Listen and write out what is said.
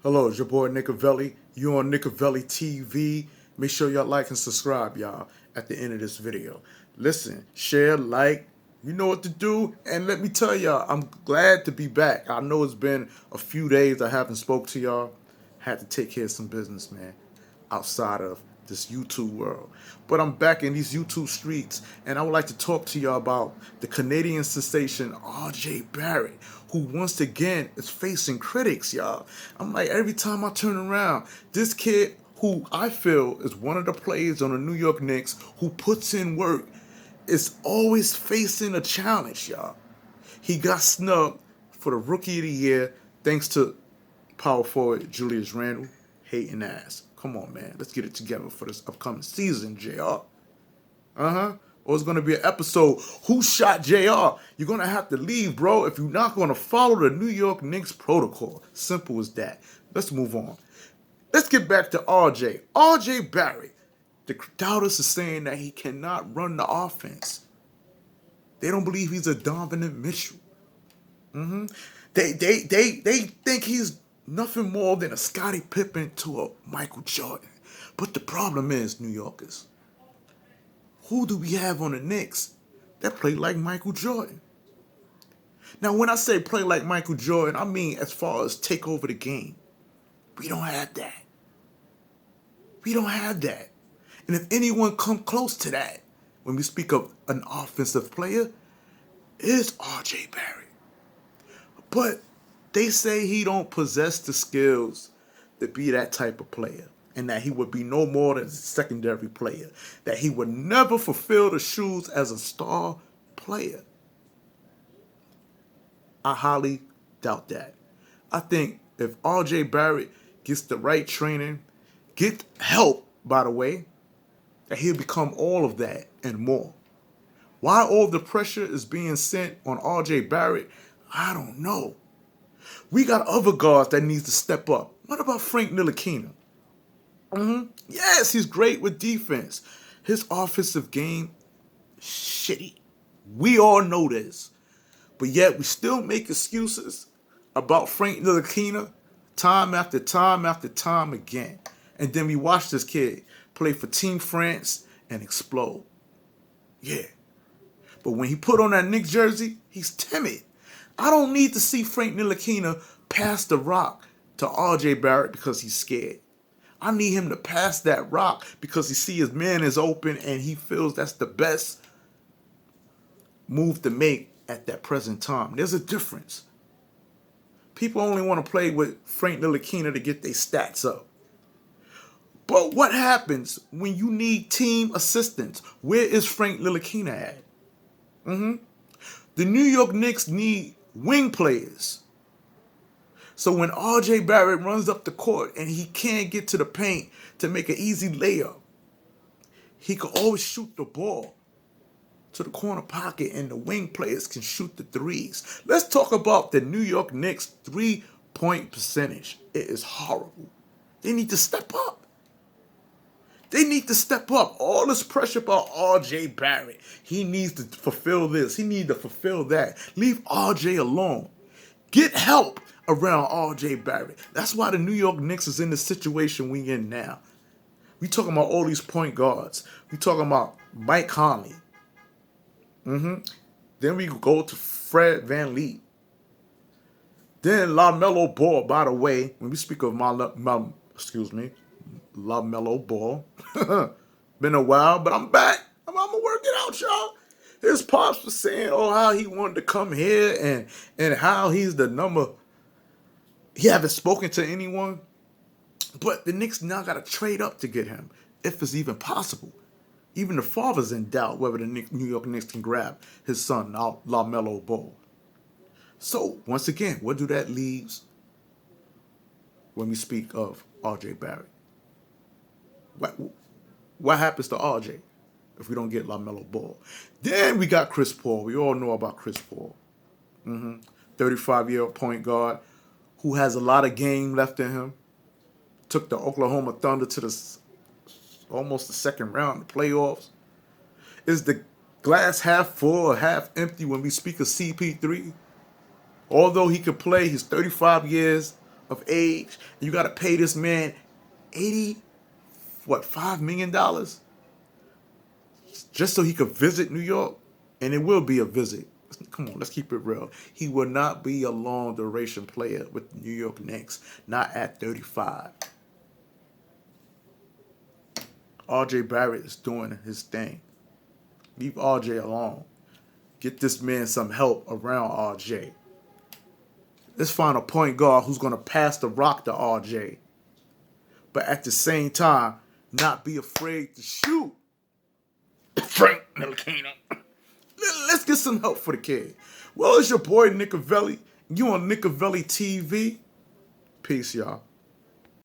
Hello, it's your boy Nicovelli. You on Nicovelli TV. Make sure y'all like and subscribe, y'all, at the end of this video. Listen, share, like, you know what to do. And let me tell y'all, I'm glad to be back. I know it's been a few days I haven't spoke to y'all. Had to take care of some business, man, outside of this YouTube world. But I'm back in these YouTube streets, and I would like to talk to y'all about the Canadian sensation R.J.Barrett, who once again is facing critics, y'all. I'm like, every time I turn around, this kid, who I feel is one of the players on the New York Knicks, who puts in work, is always facing a challenge, y'all. He got snubbed for the Rookie of the Year thanks to power forward Julius Randle. Hating ass. Come on, man. Let's get it together for this upcoming season, JR. Or it's going to be an episode, Who Shot JR? You're going to have to leave, bro, if you're not going to follow the New York Knicks protocol. Simple as that. Let's move on. Let's get back to RJ. RJ Barrett. The doubters are saying that he cannot run the offense. They don't believe he's a Donovan Mitchell. They think he's nothing more than a Scottie Pippen to a Michael Jordan. But the problem is, New Yorkers, who do we have on the Knicks that play like Michael Jordan? Now, when I say play like Michael Jordan, I mean as far as take over the game. We don't have that. We don't have that. And if anyone come close to that, when we speak of an offensive player, it's R.J. Barrett. But they say he don't possess the skills to be that type of player, and that he would be no more than a secondary player, that he would never fulfill the shoes as a star player. I highly doubt that. I think if R.J. Barrett gets the right training, get help, by the way, that he'll become all of that and more. Why all the pressure is being sent on R.J. Barrett, I don't know. We got other guards that needs to step up. What about Frank Ntilikina? Yes, he's great with defense. His offensive game, shitty. We all know this. But yet we still make excuses about Frank Ntilikina time after time after time again. And then we watch this kid play for Team France and explode. Yeah. But when he put on that Knicks jersey, he's timid. I don't need to see Frank Ntilikina pass the rock to R.J. Barrett because he's scared. I need him to pass that rock because he see his man is open and he feels that's the best move to make at that present time. There's a difference. People only want to play with Frank Ntilikina to get their stats up. But what happens when you need team assistance? Where is Frank Ntilikina at? The New York Knicks need wing players. So when R.J. Barrett runs up the court and he can't get to the paint to make an easy layup, he can always shoot the ball to the corner pocket and the wing players can shoot the threes. Let's talk about the New York Knicks three-point percentage. It is horrible. They need to step up. They need to step up. All this pressure about R.J. Barrett. He needs to fulfill this. He needs to fulfill that. Leave R.J. alone. Get help around R.J. Barrett. That's why the New York Knicks is in the situation we in now. We talking about all these point guards. We talking about Mike Conley. Then we go to Fred VanVleet. Then LaMelo Ball, by the way, when we speak of LaMelo Ball. Been a while, but I'm back. I'm gonna work it out, y'all. His pops was saying, how he wanted to come here and how he's the number. He haven't spoken to anyone, but the Knicks now got to trade up to get him, if it's even possible. Even the father's in doubt whether the New York Knicks can grab his son, LaMelo Ball. So once again, what do that leaves when we speak of R.J. Barrett? What happens to RJ if we don't get LaMelo Ball? Then we got Chris Paul. We all know about Chris Paul. 35-year point guard who has a lot of game left in him. Took the Oklahoma Thunder to almost the second round of the playoffs. Is the glass half full or half empty when we speak of CP3? Although he could play, he's 35 years of age, and you got to pay this man $5 million just so he could visit New York? And it will be a visit. Come on, let's keep it real. He will not be a long duration player with the New York Knicks, not at 35. R.J.Barrett is doing his thing. Leave R.J. alone. Get this man some help around R.J. Let's find a point guard who's going to pass the rock to R.J. But at the same time, not be afraid to shoot. Frank Ntilikina. Let's get some help for the kid. Well, it's your boy Nicovelli. You on Nicovelli TV. Peace, y'all.